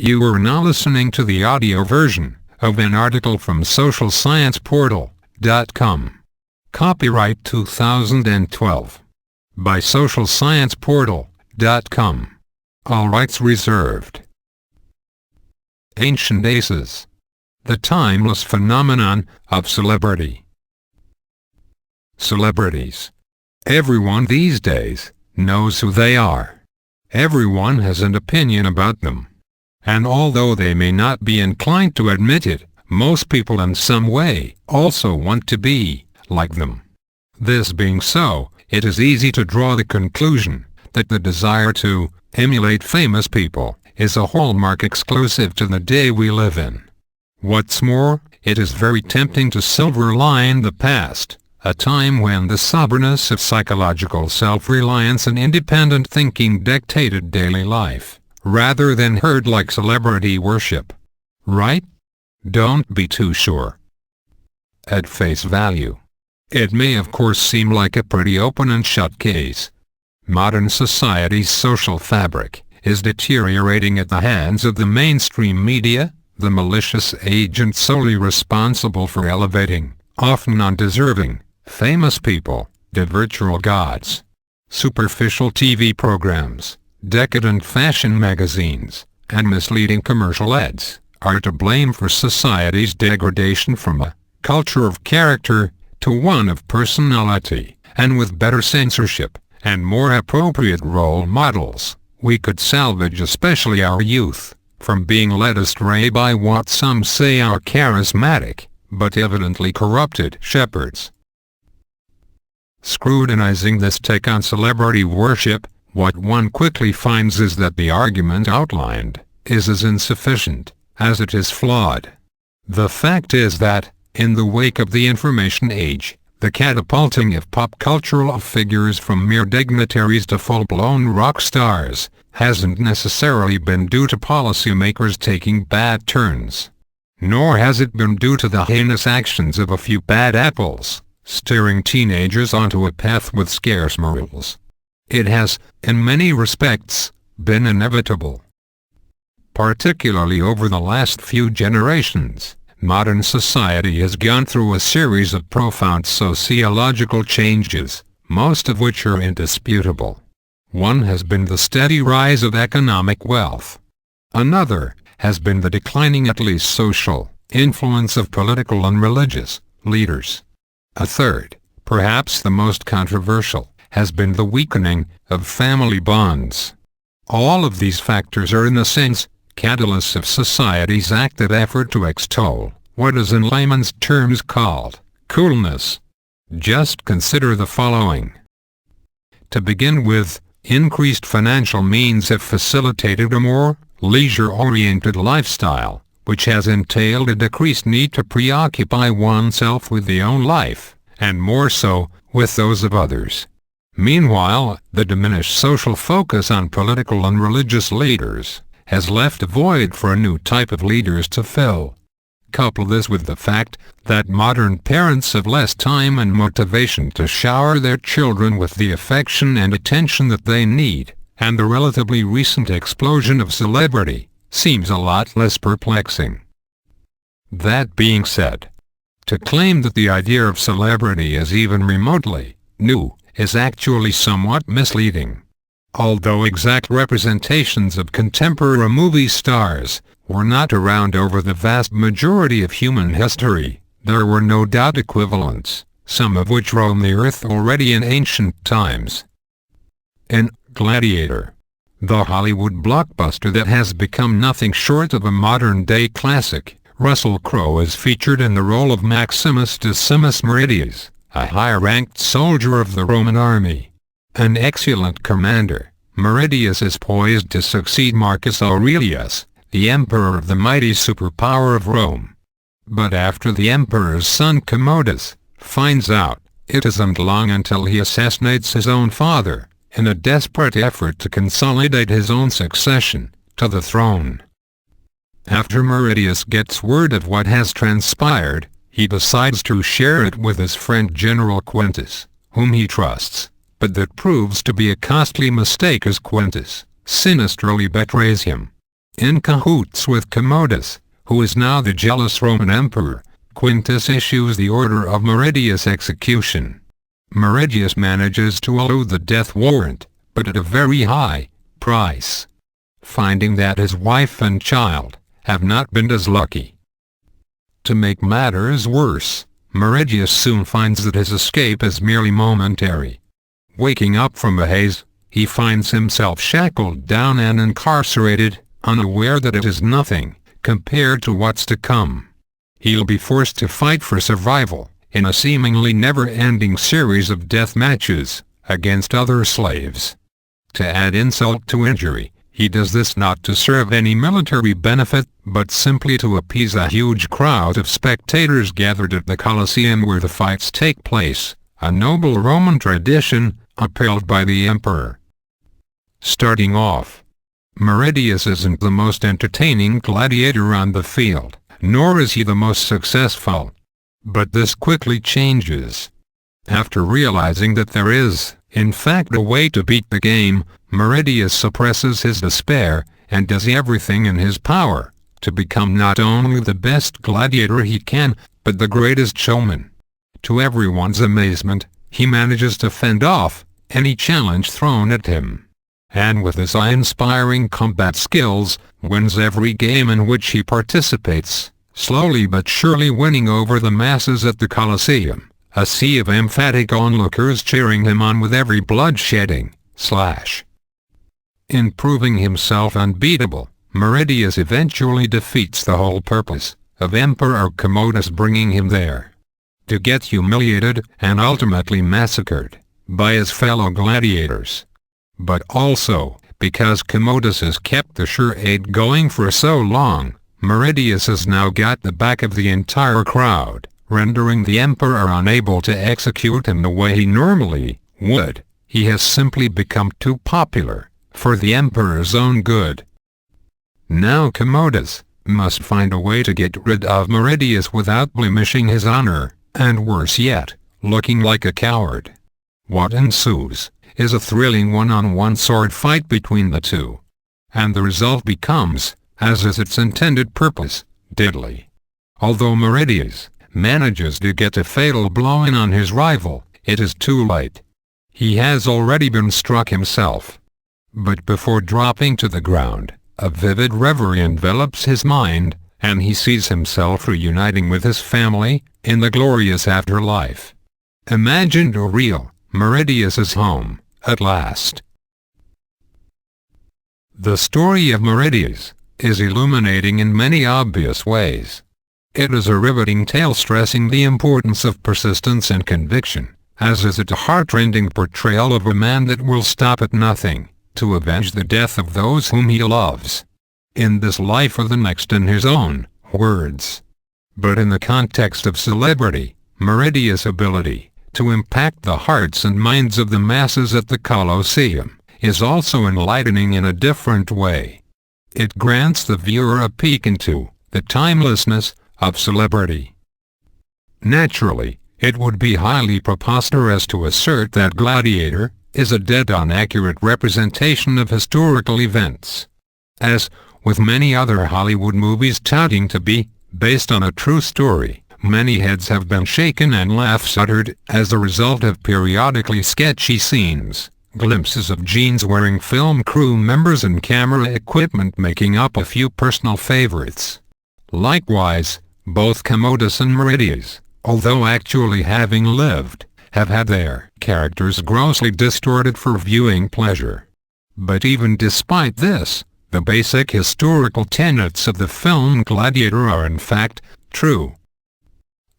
You are now listening to the audio version of an article from socialscienceportal.com. Copyright 2012 by socialscienceportal.com. All rights reserved. Ancient Aces. The timeless phenomenon of celebrity. Celebrities. Everyone these days knows who they are. Everyone has an opinion about them. And although they may not be inclined to admit it, most people in some way also want to be like them. This being so, it is easy to draw the conclusion that the desire to emulate famous people is a hallmark exclusive to the day we live in. What's more, it is very tempting to silver line the past, a time when the soberness of psychological self-reliance and independent thinking dictated daily life, rather than herd-like celebrity worship. Right? Don't be too sure. At face value, it may of course seem like a pretty open and shut case. Modern society's social fabric is deteriorating at the hands of the mainstream media, the malicious agent solely responsible for elevating, often undeserving, famous people, to virtual gods. Superficial TV programs, decadent fashion magazines, and misleading commercial ads are to blame for society's degradation from a culture of character to one of personality, and with better censorship and more appropriate role models, we could salvage especially our youth from being led astray by what some say are charismatic, but evidently corrupted shepherds. Scrutinizing this take on celebrity worship, what one quickly finds is that the argument outlined is as insufficient as it is flawed. The fact is that, in the wake of the information age, the catapulting of pop cultural figures from mere dignitaries to full-blown rock stars hasn't necessarily been due to policymakers taking bad turns. Nor has it been due to the heinous actions of a few bad apples steering teenagers onto a path with scarce morals. It has, in many respects, been inevitable. Particularly over the last few generations, modern society has gone through a series of profound sociological changes, most of which are indisputable. One has been the steady rise of economic wealth. Another has been the declining, at least social, influence of political and religious leaders. A third, perhaps the most controversial, has been the weakening of family bonds. All of these factors are in a sense catalysts of society's active effort to extol what is in layman's terms called coolness. Just consider the following. To begin with, increased financial means have facilitated a more leisure-oriented lifestyle, which has entailed a decreased need to preoccupy oneself with the own life, and more so, with those of others. Meanwhile, the diminished social focus on political and religious leaders has left a void for a new type of leaders to fill. Couple this with the fact that modern parents have less time and motivation to shower their children with the affection and attention that they need, and the relatively recent explosion of celebrity seems a lot less perplexing. That being said, to claim that the idea of celebrity is even remotely new is actually somewhat misleading. Although exact representations of contemporary movie stars were not around over the vast majority of human history, there were no doubt equivalents, some of which roamed the earth already in ancient times. In Gladiator, the Hollywood blockbuster that has become nothing short of a modern-day classic, Russell Crowe is featured in the role of Maximus Decimus Meridius, a high-ranked soldier of the Roman army. An excellent commander, Meridius is poised to succeed Marcus Aurelius, the emperor of the mighty superpower of Rome. But after the emperor's son Commodus finds out, it isn't long until he assassinates his own father, in a desperate effort to consolidate his own succession to the throne. After Meridius gets word of what has transpired, he decides to share it with his friend General Quintus, whom he trusts, but that proves to be a costly mistake as Quintus sinisterly betrays him. In cahoots with Commodus, who is now the jealous Roman emperor, Quintus issues the order of Meridius' execution. Meridius manages to elude the death warrant, but at a very high price. Finding that his wife and child have not been as lucky. To make matters worse, Meridius soon finds that his escape is merely momentary. Waking up from a haze, he finds himself shackled down and incarcerated, unaware that it is nothing compared to what's to come. He'll be forced to fight for survival in a seemingly never-ending series of death matches against other slaves. To add insult to injury, he does this not to serve any military benefit, but simply to appease a huge crowd of spectators gathered at the Colosseum where the fights take place, a noble Roman tradition upheld by the emperor. Starting off, Meridius isn't the most entertaining gladiator on the field, nor is he the most successful. But this quickly changes. After realizing that there is, in fact, a way to beat the game, Meridius suppresses his despair, and does everything in his power to become not only the best gladiator he can, but the greatest showman. To everyone's amazement, he manages to fend off any challenge thrown at him. And with his eye-inspiring combat skills, wins every game in which he participates, slowly but surely winning over the masses at the Colosseum, a sea of emphatic onlookers cheering him on with every bloodshedding slash. In proving himself unbeatable, Meridius eventually defeats the whole purpose of Emperor Commodus bringing him there. To get humiliated and ultimately massacred by his fellow gladiators. But also, because Commodus has kept the charade going for so long, Meridius has now got the back of the entire crowd, rendering the emperor unable to execute him the way he normally would. He has simply become too popular for the emperor's own good. Now Commodus must find a way to get rid of Meridius without blemishing his honor, and worse yet, looking like a coward. What ensues is a thrilling one-on-one sword fight between the two. And the result becomes, as is its intended purpose, deadly. Although Meridius manages to get a fatal blow in on his rival, it is too late. He has already been struck himself. But before dropping to the ground, a vivid reverie envelops his mind, and he sees himself reuniting with his family in the glorious afterlife. Imagined or real, Meridius is home, at last. The story of Meridius is illuminating in many obvious ways. It is a riveting tale stressing the importance of persistence and conviction, as is it a heart-rending portrayal of a man that will stop at nothing to avenge the death of those whom he loves, in this life or the next, in his own words. But in the context of celebrity, Meridius' ability to impact the hearts and minds of the masses at the Colosseum is also enlightening in a different way. It grants the viewer a peek into the timelessness of celebrity. Naturally, it would be highly preposterous to assert that Gladiator is a dead-on accurate representation of historical events. As, with many other Hollywood movies touting to be based on a true story, many heads have been shaken and laughs uttered as a result of periodically sketchy scenes, glimpses of jeans-wearing film crew members and camera equipment making up a few personal favorites. Likewise, both Commodus and Meridius, although actually having lived, have had their characters grossly distorted for viewing pleasure. But even despite this, the basic historical tenets of the film Gladiator are in fact true.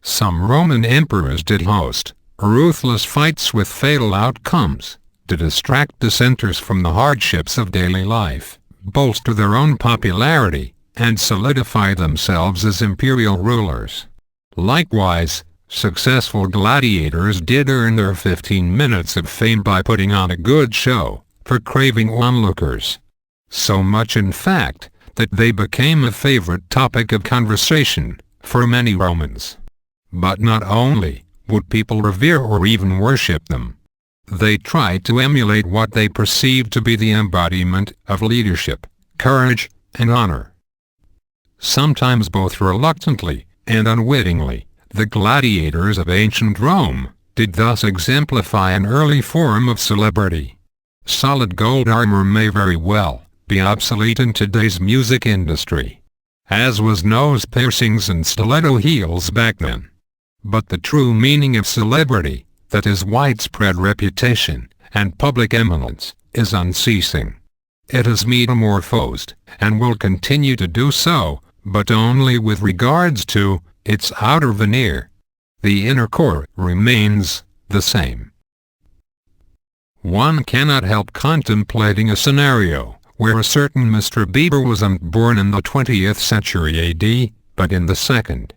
Some Roman emperors did host ruthless fights with fatal outcomes to distract dissenters from the hardships of daily life, bolster their own popularity, and solidify themselves as imperial rulers. Likewise, successful gladiators did earn their 15 minutes of fame by putting on a good show for craving onlookers. So much in fact, that they became a favorite topic of conversation for many Romans. But not only would people revere or even worship them, they tried to emulate what they perceived to be the embodiment of leadership, courage, and honor. Sometimes both reluctantly and unwittingly, the gladiators of ancient Rome did thus exemplify an early form of celebrity. Solid gold armor may very well be obsolete in today's music industry, as was nose piercings and stiletto heels back then. But the true meaning of celebrity, that is widespread reputation and public eminence, is unceasing. It has metamorphosed, and will continue to do so, but only with regards to its outer veneer. The inner core remains the same. One cannot help contemplating a scenario where a certain Mr. Bieber wasn't born in the 20th century AD, but in the second.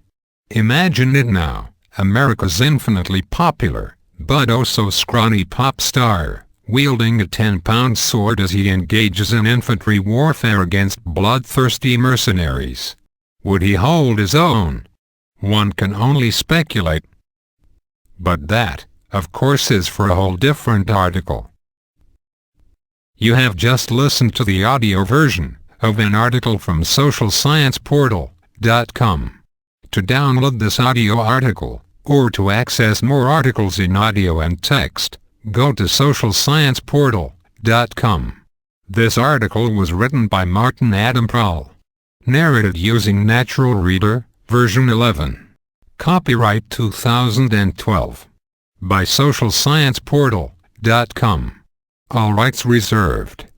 Imagine it now, America's infinitely popular, but oh so scrawny pop star, wielding a 10-pound sword as he engages in infantry warfare against bloodthirsty mercenaries. Would he hold his own? One can only speculate. But that, of course, is for a whole different article. You have just listened to the audio version of an article from socialscienceportal.com. To download this audio article, or to access more articles in audio and text, go to socialscienceportal.com. This article was written by Martin Adam Prowl. Narrated using Natural Reader, version 11. Copyright 2012. By socialscienceportal.com. All rights reserved.